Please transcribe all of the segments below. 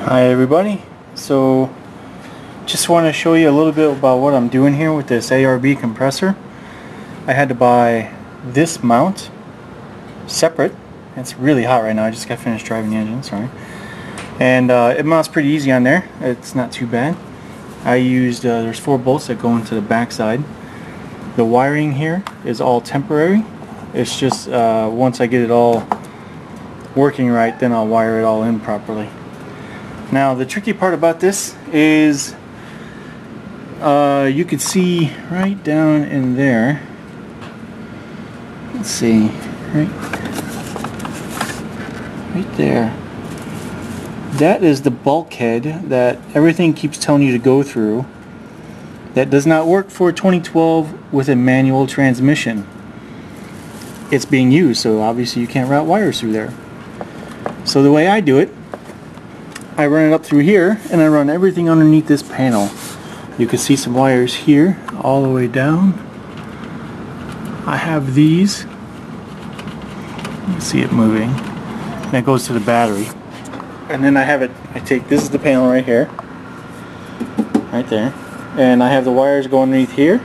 Hi everybody, so just want to show you a little bit about what I'm doing here with this ARB compressor. I had to buy this mount separate. It's really hot right now. I just got finished driving the engine, sorry. And it mounts pretty easy on there. It's not too bad. I used, there's 4 bolts that go into the back side. The wiring here is all temporary. It's just once I get it all working right, then I'll wire it all in properly. Now the tricky part about this is you can see right down in there, let's see, right there, that is the bulkhead that everything keeps telling you to go through. That does not work for 2012 with a manual transmission. It's being used, so obviously you can't route wires through there. So the way I do it, I run it up through here and I run everything underneath this panel. You can see some wires here all the way down. I have these. You can see it moving. And it goes to the battery. And then I have it, this is the panel right here. Right there. And I have the wires going underneath here.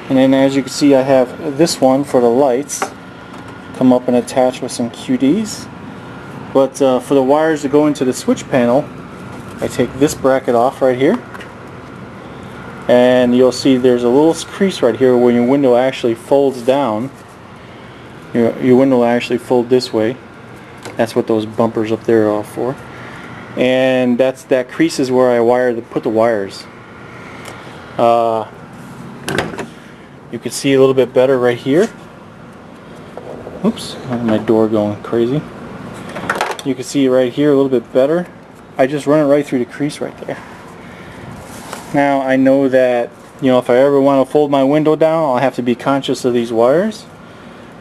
And then as you can see I have this one for the lights. Come up and attach with some QDs. But for the wires to go into the switch panel, I take this bracket off right here, and you'll see there's a little crease right here where your window actually folds down. Your window will actually fold this way. That's what those bumpers up there are for. And that crease is where I put the wires. You can see a little bit better right here. Oops, my door going crazy. You can see right here a little bit better. I just run it right through the crease right there. Now I know that, you know, if I ever want to fold my window down, I'll have to be conscious of these wires.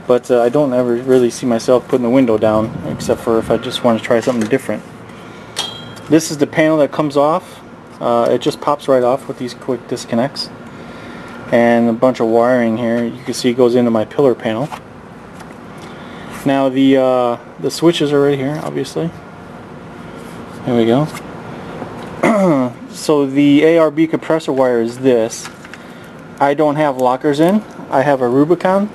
But I don't ever really see myself putting the window down, except for if I just want to try something different. This is the panel that comes off. It just pops right off with these quick disconnects. And a bunch of wiring here. You can see it goes into my pillar panel. Now the switches are right here, obviously. There we go. So the ARB compressor wire is this. I don't have lockers in. I have a Rubicon.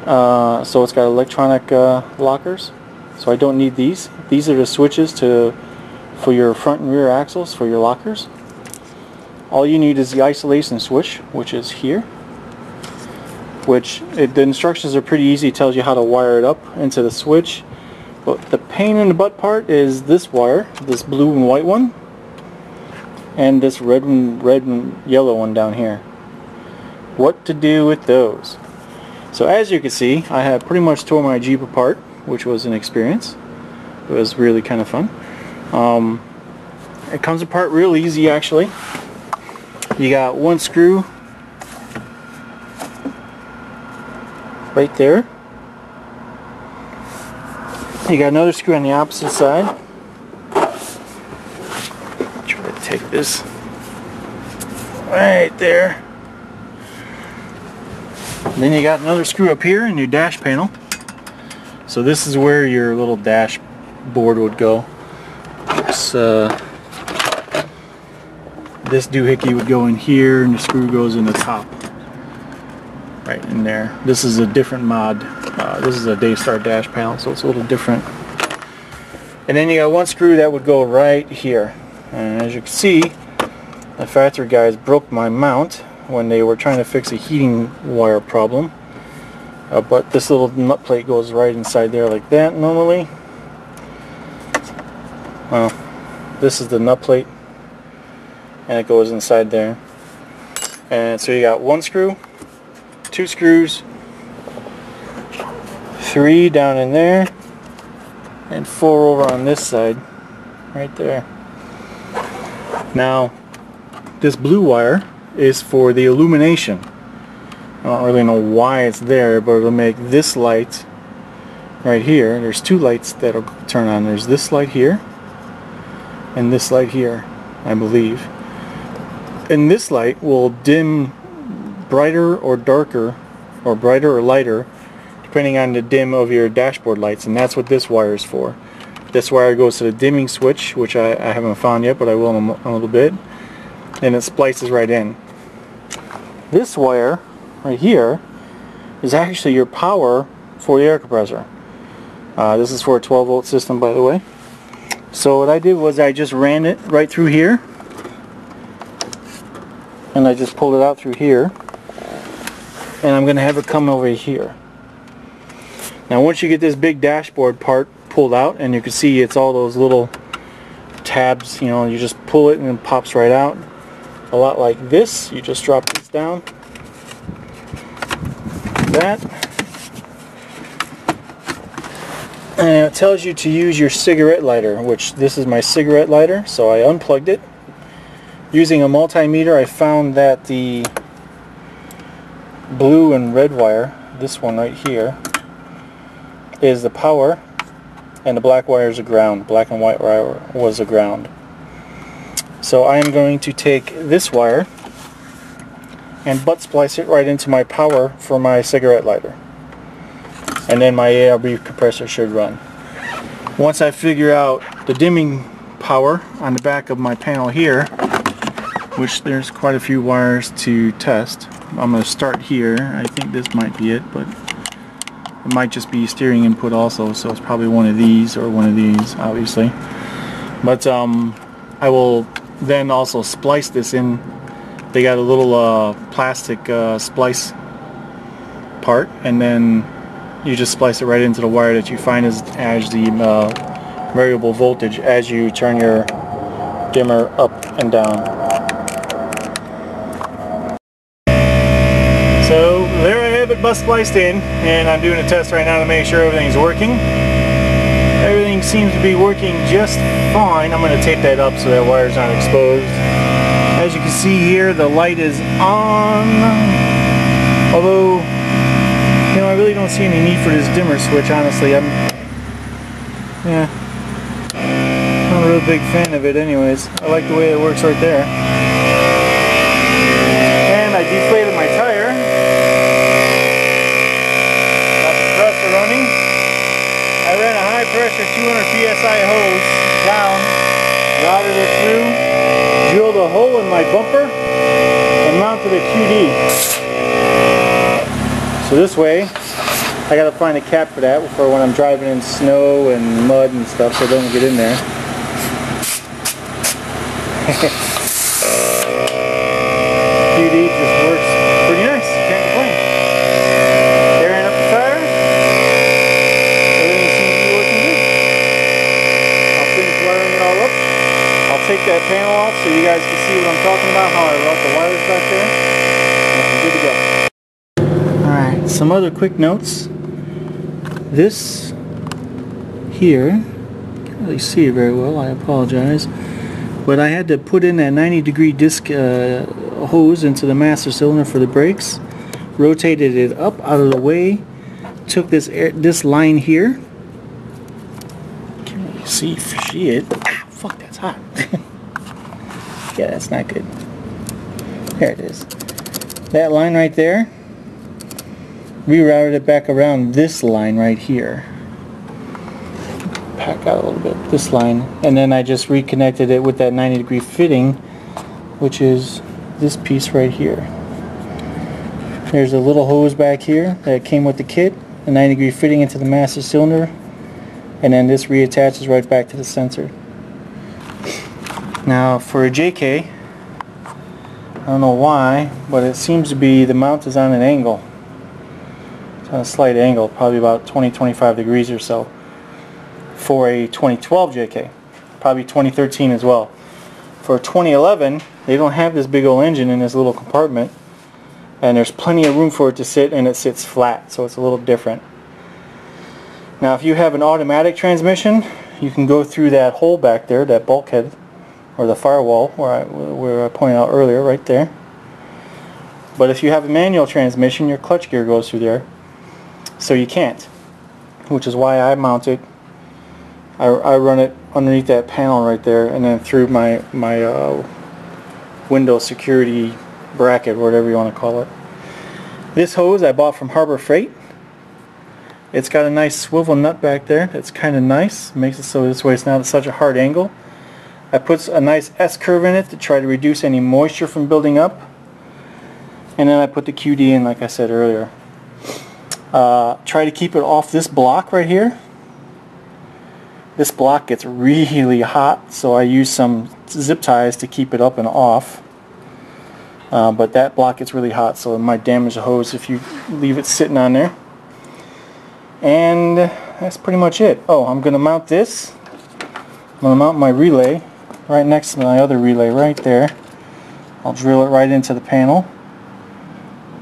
So it's got electronic lockers. So I don't need these. These are the switches for your front and rear axles for your lockers. All you need is the isolation switch, which is here. The instructions are pretty easy. It tells you how to wire it up into the switch. But the pain in the butt part is this wire, this blue and white one, and this red and yellow one down here. What to do with those? So as you can see, I have pretty much tore my Jeep apart, which was an experience. It was really kind of fun. It comes apart real easy actually. You got one screw right there. You got another screw on the opposite side. Try to take this right there. And then you got another screw up here in your dash panel. So this is where your little dashboard would go. This doohickey would go in here, and the screw goes in the top. Right in there. This is a different mod. This is a Daystar dash panel, so it's a little different. And then you got one screw that would go right here. And as you can see, the factory guys broke my mount when they were trying to fix a heating wire problem. But this little nut plate goes right inside there like that normally. Well, this is the nut plate, and it goes inside there. And so you got one screw, 2 screws, 3 down in there, and 4 over on this side, right there. Now, this blue wire is for the illumination. I don't really know why it's there, but it'll make this light right here. There's 2 lights that'll turn on. There's this light here, and this light here, I believe. And this light will dim brighter or darker, or brighter or lighter, depending on the dim of your dashboard lights, and that's what this wire is for. This wire goes to the dimming switch, which I haven't found yet, but I will in a little bit. And it splices right in. This wire right here is actually your power for the air compressor. This is for a 12 volt system, by the way. So what I did was I just ran it right through here, and I just pulled it out through here, and I'm going to have it come over here. Now once you get this big dashboard part pulled out, and you can see it's all those little tabs, you know, you just pull it and it pops right out. A lot like this. You just drop this down, that, and it tells you to use your cigarette lighter, which this is my cigarette lighter, so I unplugged it. Using a multimeter, I found that the blue and red wire, this one right here, is the power, and the black wire is a ground. Black and white wire was a ground. So I am going to take this wire and butt splice it right into my power for my cigarette lighter. And then my ARB compressor should run. Once I figure out the dimming power on the back of my panel here, which there's quite a few wires to test. I'm going to start here. I think this might be it, but it might just be steering input also, so it's probably one of these or one of these, obviously. But I will then also splice this in. They got a little plastic splice part, and then you just splice it right into the wire that you find as the variable voltage as you turn your dimmer up and down. So there I have it bus spliced in, and I'm doing a test right now to make sure everything's working. Everything seems to be working just fine. I'm going to tape that up so that wire's not exposed. As you can see here, the light is on, although, you know, I really don't see any need for this dimmer switch, honestly. I'm not a real big fan of it anyways. I like the way it works right there. And I deflated my tire. Got the compressor running. I ran a high pressure 200 psi hose down, routed it through, drilled a hole in my bumper, and mounted a QD. So this way, I gotta find a cap for that for when I'm driving in snow and mud and stuff so it doesn't get in there. QD just works pretty nice, can't complain. Airing up the tire. Everything seems to be working good. I'll finish wiring it all up. I'll take that panel off so you guys can see what I'm talking about, how I route the wires back there. And I'm good to go. Alright, some other quick notes. This here, can't really see it very well, I apologize, but I had to put in that 90-degree disc hose into the master cylinder for the brakes, rotated it up out of the way, took this line here, can't really see it, ah, fuck, that's hot. Yeah, that's not good. There it is. That line right there, rerouted it back around this line right here. Pack out a little bit, this line, and then I just reconnected it with that 90-degree fitting, which is this piece right here. There's a little hose back here that came with the kit, a 90-degree fitting into the master cylinder, and then this reattaches right back to the sensor. Now for a JK, I don't know why, but it seems to be the mount is on an angle. A slight angle, probably about 20-25 degrees or so, for a 2012 JK, probably 2013 as well. For 2011, they don't have this big old engine in this little compartment, and there's plenty of room for it to sit, and it sits flat, so it's a little different. Now if you have an automatic transmission, you can go through that hole back there, that bulkhead, or the firewall where I pointed out earlier, right there. But if you have a manual transmission, your clutch gear goes through there. So you can't, which is why I mount it. I run it underneath that panel right there, and then through my window security bracket, whatever you want to call it. This hose I bought from Harbor Freight. It's got a nice swivel nut back there. It's kind of nice. Makes it so this way it's not at such a hard angle. I put a nice S-curve in it to try to reduce any moisture from building up. And then I put the QD in like I said earlier. Try to keep it off this block right here. This block gets really hot, so I use some zip ties to keep it up and off. But that block gets really hot, so it might damage the hose if you leave it sitting on there. And that's pretty much it. Oh, I'm going to mount this. I'm going to mount my relay right next to my other relay right there. I'll drill it right into the panel.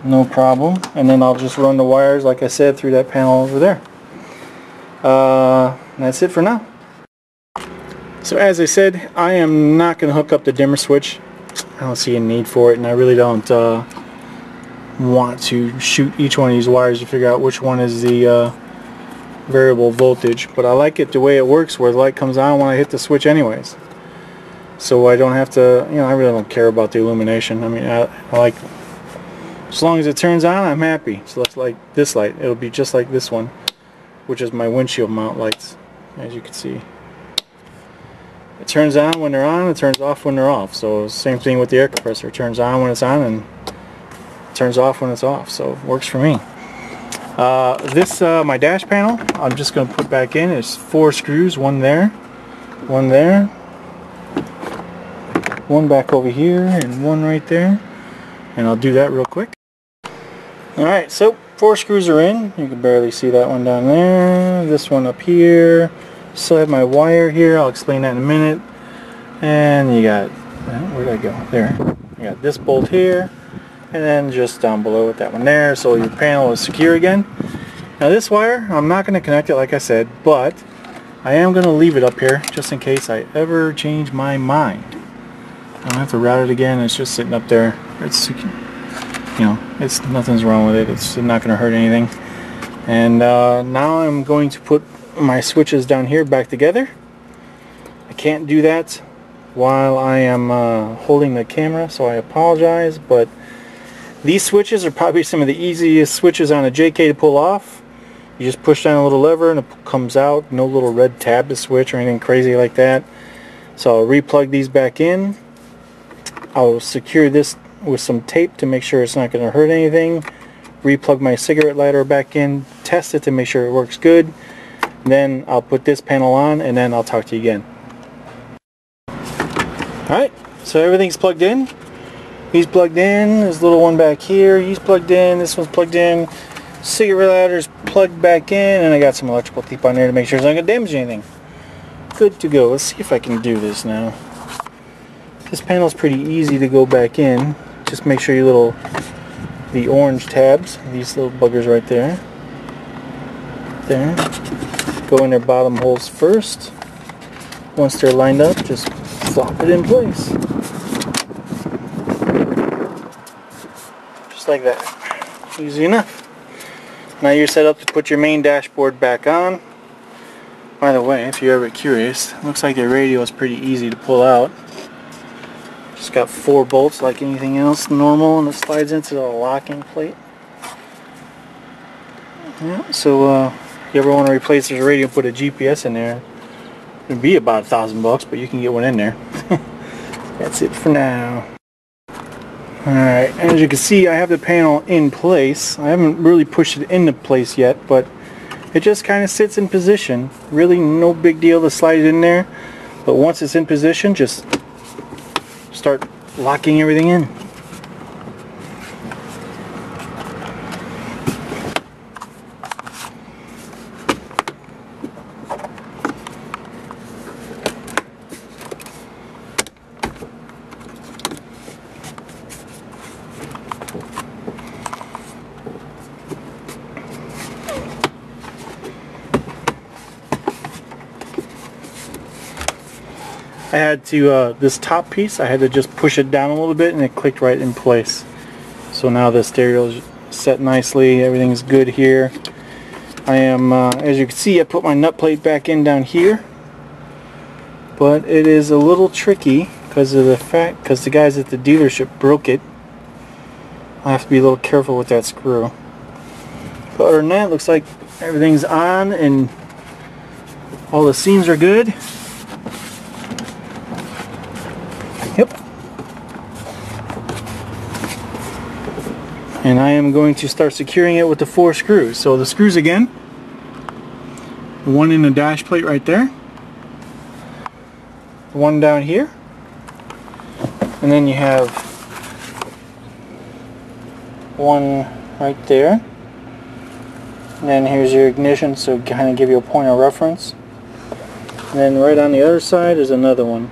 No problem. And then I'll just run the wires, like I said, through that panel over there. That's it for now. So as I said, I am not going to hook up the dimmer switch. I don't see a need for it, and I really don't want to shoot each one of these wires to figure out which one is the variable voltage. But I like it the way it works, where the light comes on when I hit the switch anyways. So I don't have to, you know, I really don't care about the illumination. I mean, I like, as long as it turns on, I'm happy. So it's like this light. It'll be just like this one, which is my windshield mount lights, as you can see. It turns on when they're on, it turns off when they're off. So same thing with the air compressor. It turns on when it's on and it turns off when it's off. So it works for me. My dash panel, I'm just going to put back in. It's 4 screws, one there, one back over here, and one right there. And I'll do that real quick. Alright, so 4 screws are in. You can barely see that one down there. This one up here. Still have my wire here. I'll explain that in a minute. And you got, where did I go? There. You got this bolt here. And then just down below with that one there. So your panel is secure again. Now this wire, I'm not going to connect it like I said, but I am going to leave it up here just in case I ever change my mind. I don't have to route it again. It's just sitting up there. It's, you know, it's nothing's wrong with it. It's not going to hurt anything. And now I'm going to put my switches down here back together. I can't do that while I am holding the camera, so I apologize, but these switches are probably some of the easiest switches on a JK to pull off. You just push down a little lever and it comes out. No little red tab to switch or anything crazy like that. So I'll replug these back in. I'll secure this with some tape to make sure it's not going to hurt anything. Replug my cigarette lighter back in, test it to make sure it works good. Then I'll put this panel on and then I'll talk to you again. Alright, so everything's plugged in. He's plugged in, there's a little one back here, he's plugged in, this one's plugged in. Cigarette lighter's plugged back in, and I got some electrical tape on there to make sure it's not going to damage anything. Good to go. Let's see if I can do this now. This panel's pretty easy to go back in. Just make sure the orange tabs, these little buggers right there. There. Go in their bottom holes first. Once they're lined up, just flop it in place. Just like that. Easy enough. Now you're set up to put your main dashboard back on. By the way, if you're ever curious, it looks like the radio is pretty easy to pull out. Just got 4 bolts like anything else normal, and it slides into the locking plate. Yeah, so if you ever want to replace this radio and put a GPS in there, it'd be about $1,000, but you can get one in there. That's it for now. Alright, as you can see, I have the panel in place. I haven't really pushed it into place yet, but it just kind of sits in position. Really no big deal to slide it in there, but once it's in position, just start locking everything in. I had to, this top piece, I had to just push it down a little bit and it clicked right in place. So now the stereo is set nicely, everything's good here. I am, as you can see, I put my nut plate back in down here. But it is a little tricky because of the fact, because the guys at the dealership broke it. I have to be a little careful with that screw. But other than that, it looks like Everything's on and all the seams are good. Yep. And I am going to start securing it with the 4 screws. So the screws again, one in the dash plate right there, one down here, and then you have one right there. And then here's your ignition, so kind of give you a point of reference. And then right on the other side is another one.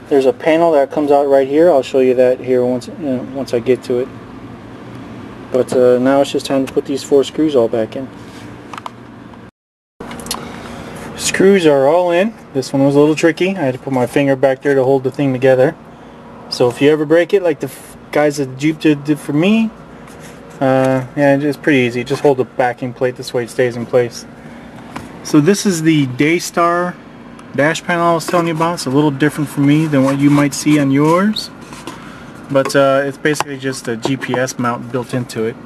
There's a panel that comes out right here. I'll show you that here once I get to it. But now it's just time to put these 4 screws all back in. Screws are all in. This one was a little tricky. I had to put my finger back there to hold the thing together. So if you ever break it like the guys at Jeep did for me, yeah, it's pretty easy. Just hold the backing plate this way, it stays in place. So this is the Daystar dash panel I was telling you about. It's a little different for me than what you might see on yours, but it's basically just a GPS mount built into it.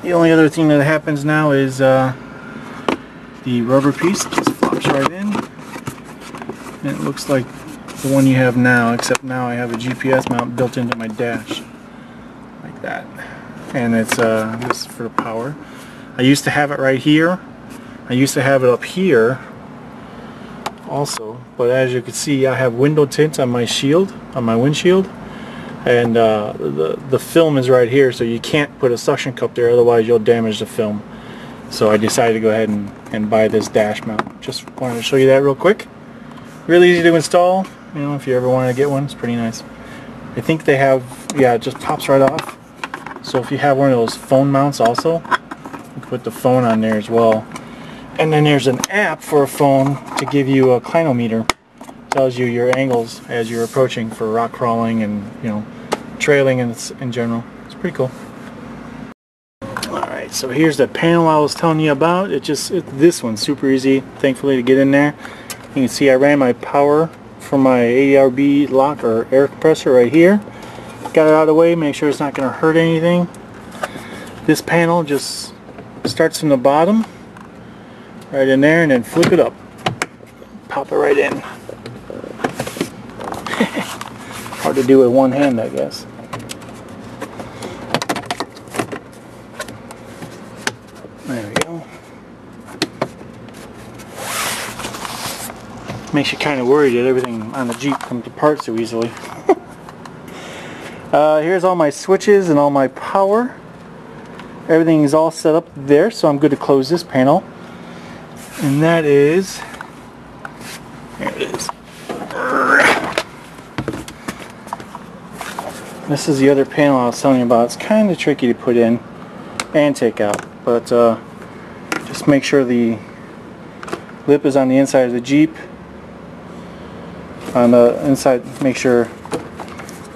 The only other thing that happens now is the rubber piece just flops right in, and it looks like the one you have now, except now I have a GPS mount built into my dash like that. And it's this is for the power. I used to have it right here. I used to have it up here also, but as you can see, I have window tint on my shield, on my windshield, and the film is right here, so you can't put a suction cup there, otherwise you'll damage the film. So I decided to go ahead and buy this dash mount. Just wanted to show you that real quick. Really easy to install. You know, if you ever wanted to get one, it's pretty nice. I think they have, yeah, it just pops right off. So if you have one of those phone mounts also, you can put the phone on there as well. And then there's an app for a phone to give you a clinometer. Tells you your angles as you're approaching for rock crawling and, you know, trailing in general. It's pretty cool. Alright, so here's the panel I was telling you about. This one's super easy, thankfully, to get in there. You can see I ran my power from my ARB lock or air compressor right here. Got it out of the way, make sure it's not going to hurt anything. This panel just starts from the bottom, right in there, and then flip it up. Pop it right in. Hard to do with one hand, I guess. There we go. Makes you kind of worried that everything on the Jeep comes apart so easily. Here's all my switches and all my power. Everything is all set up there, so I'm good to close this panel. And that is, there it is. This is the other panel I was telling you about. It's kind of tricky to put in and take out, but just make sure the lip is on the inside of the Jeep. On the inside, make sure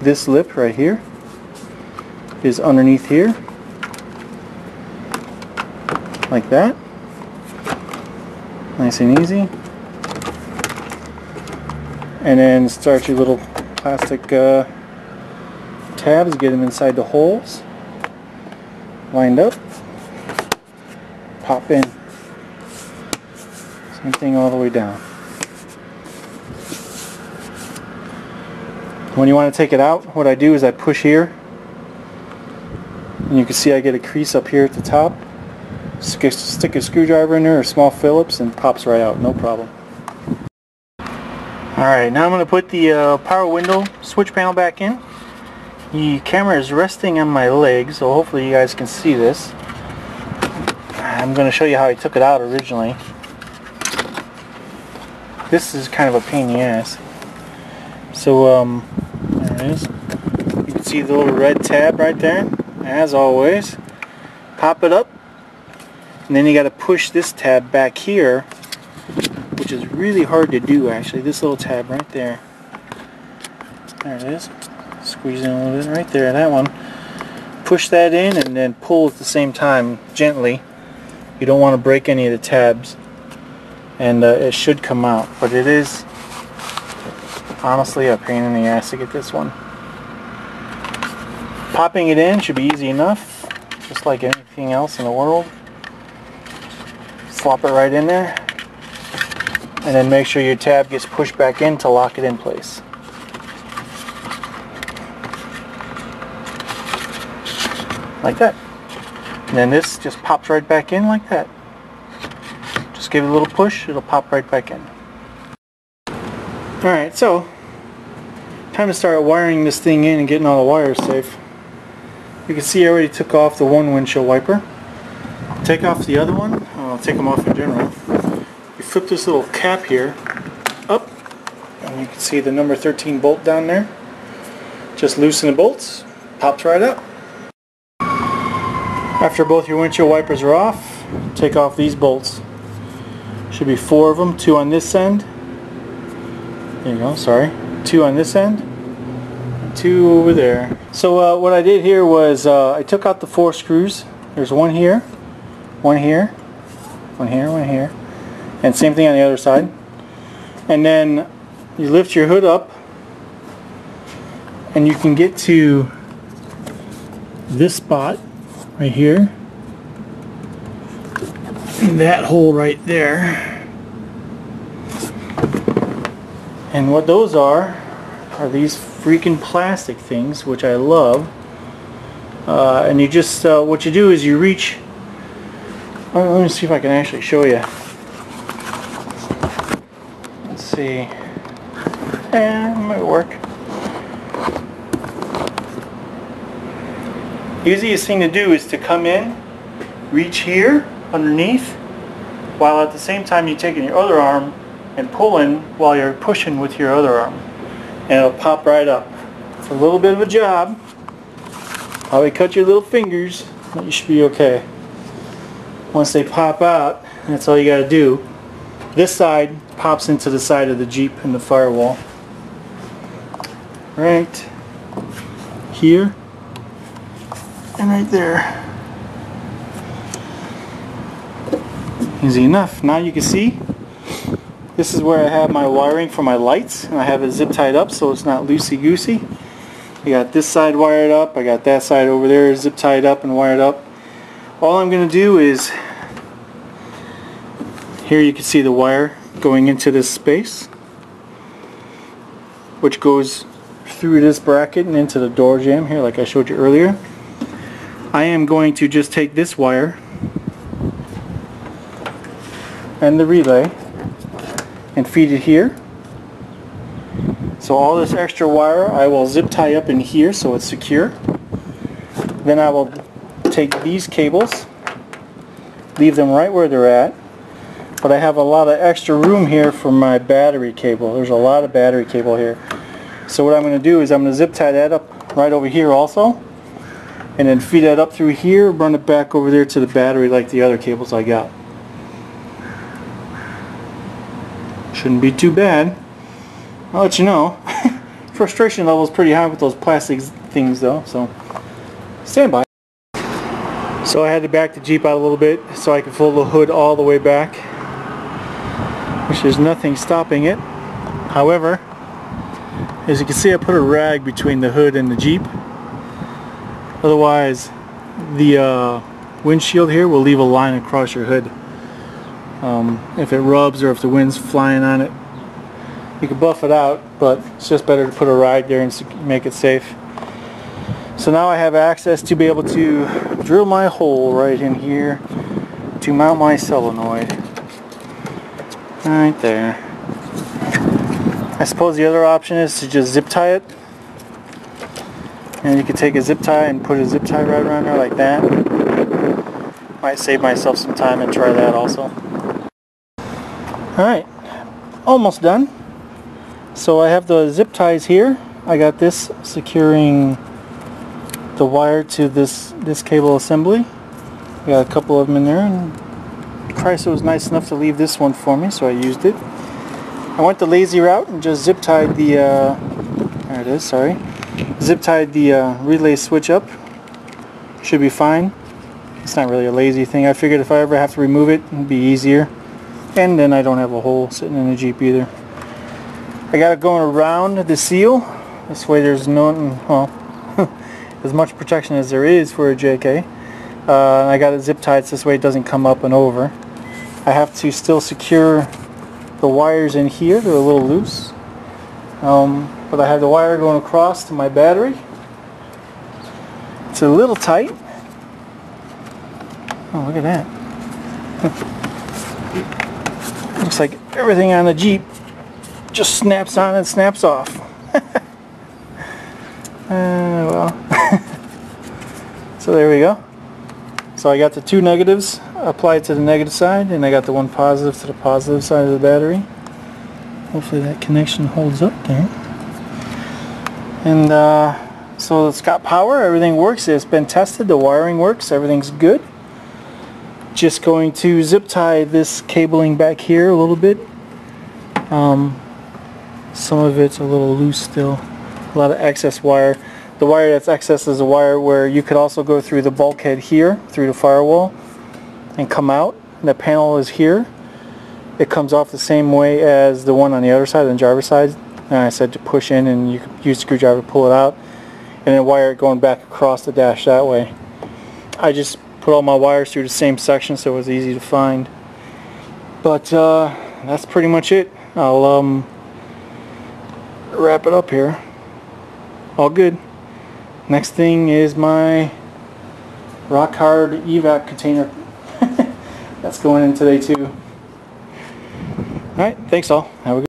this lip right here is underneath here, like that. Nice and easy. And then start your little plastic tabs, get them inside the holes, lined up, pop in. Same thing all the way down. When you want to take it out, what I do is I push here, and you can see I get a crease up here at the top. Stick a screwdriver in there or small Phillips and it pops right out, no problem. Alright, now I'm going to put the power window switch panel back in. The camera is resting on my leg, so hopefully you guys can see this. I'm going to show you how I took it out originally. This is kind of a pain in the ass. So there it is. You can see the little red tab right there. As always, pop it up, and then you got to push this tab back here, which is really hard to do actually. This little tab right there. There it is. Squeeze in a little bit right there, that one. Push that in and then pull at the same time gently. You don't want to break any of the tabs, and it should come out, but it is honestly a pain in the ass to get this one. Popping it in should be easy enough, just like anything else in the world. Slop it right in there, and then make sure your tab gets pushed back in to lock it in place. Like that. And then this just pops right back in like that. Just give it a little push, it'll pop right back in. Alright, so time to start wiring this thing in and getting all the wires safe. You can see I already took off the one windshield wiper. Take off the other one. I'll take them off in general. You flip this little cap here up, and you can see the number 13 bolt down there. Just loosen the bolts, pops right up. After both your windshield wipers are off, take off these bolts. Should be 4 of them, 2 on this end. There you go, sorry. 2 on this end, and 2 over there. So what I did here was I took out the 4 screws. There's one here, one here, one here, one here, and same thing on the other side. And then you lift your hood up, and you can get to this spot right here, and that hole right there. And what those are these freaking plastic things, which I love. And you just what you do is you reach. Let me see if I can actually show you. Let's see. It might work. Easiest thing to do is to come in, reach here underneath, while at the same time you're taking your other arm and pulling while you're pushing with your other arm, and it'll pop right up. It's a little bit of a job. Probably cut your little fingers, but you should be okay. Once they pop out, that's all you got to do. This side pops into the side of the Jeep and the firewall. Right here. And right there. Easy enough. Now you can see this is where I have my wiring for my lights, and I have it zip tied up so it's not loosey-goosey. I got this side wired up, I got that side over there zip tied up and wired up. All I'm going to do is, here you can see the wire going into this space, which goes through this bracket and into the door jamb here like I showed you earlier. I am going to just take this wire and the relay and feed it here. So all this extra wire I will zip tie up in here so it's secure. Then I will take these cables, leave them right where they're at, but I have a lot of extra room here for my battery cable. There's a lot of battery cable here. So what I'm going to do is I'm going to zip tie that up right over here also, and then feed that up through here, run it back over there to the battery like the other cables I got. Shouldn't be too bad. I'll let you know. Frustration level is pretty high with those plastic things though, so stand by. So I had to back the Jeep out a little bit so I could fold the hood all the way back, which there's nothing stopping it. However, as you can see, I put a rag between the hood and the Jeep. Otherwise, the windshield here will leave a line across your hood. If it rubs or if the wind's flying on it, you can buff it out, but it's just better to put a rag there and make it safe. So now I have access to be able to drill my hole right in here to mount my solenoid. Right there. I suppose the other option is to just zip tie it. And you could take a zip tie and put a zip tie right around there like that. Might save myself some time and try that also. Alright, almost done. So I have the zip ties here. I got this securing the wire to this cable assembly. I got a couple of them in there, and Chrysler was nice enough to leave this one for me, so I used it. I went the lazy route and just zip tied the there it is, sorry. Zip tied the relay switch up. Should be fine. It's not really a lazy thing. I figured if I ever have to remove it, it'd be easier. And then I don't have a hole sitting in the Jeep either. I got it going around the seal. This way there's no, well, as much protection as there is for a JK. I got it zip tied so this way it doesn't come up and over. I have to still secure the wires in here. They're a little loose. But I have the wire going across to my battery. It's a little tight. Oh, look at that. Looks like everything on the Jeep just snaps on and snaps off. Well. So there we go. So I got the two negatives applied to the negative side, and I got the one positive to the positive side of the battery. Hopefully that connection holds up there. And so it's got power, everything works, it's been tested, the wiring works, everything's good. Just going to zip tie this cabling back here a little bit. Some of it's a little loose still, a lot of excess wire. The wire that's excess is a wire where you could also go through the bulkhead here, through the firewall, and come out. The panel is here. It comes off the same way as the one on the other side, the driver's side. And I said to push in, and you could use a screwdriver to pull it out, and then wire it going back across the dash that way. I just put all my wires through the same section so it was easy to find. But that's pretty much it. I'll wrap it up here. All good. Next thing is my rock hard evac container. That's going in today too. Alright, thanks all. Have a good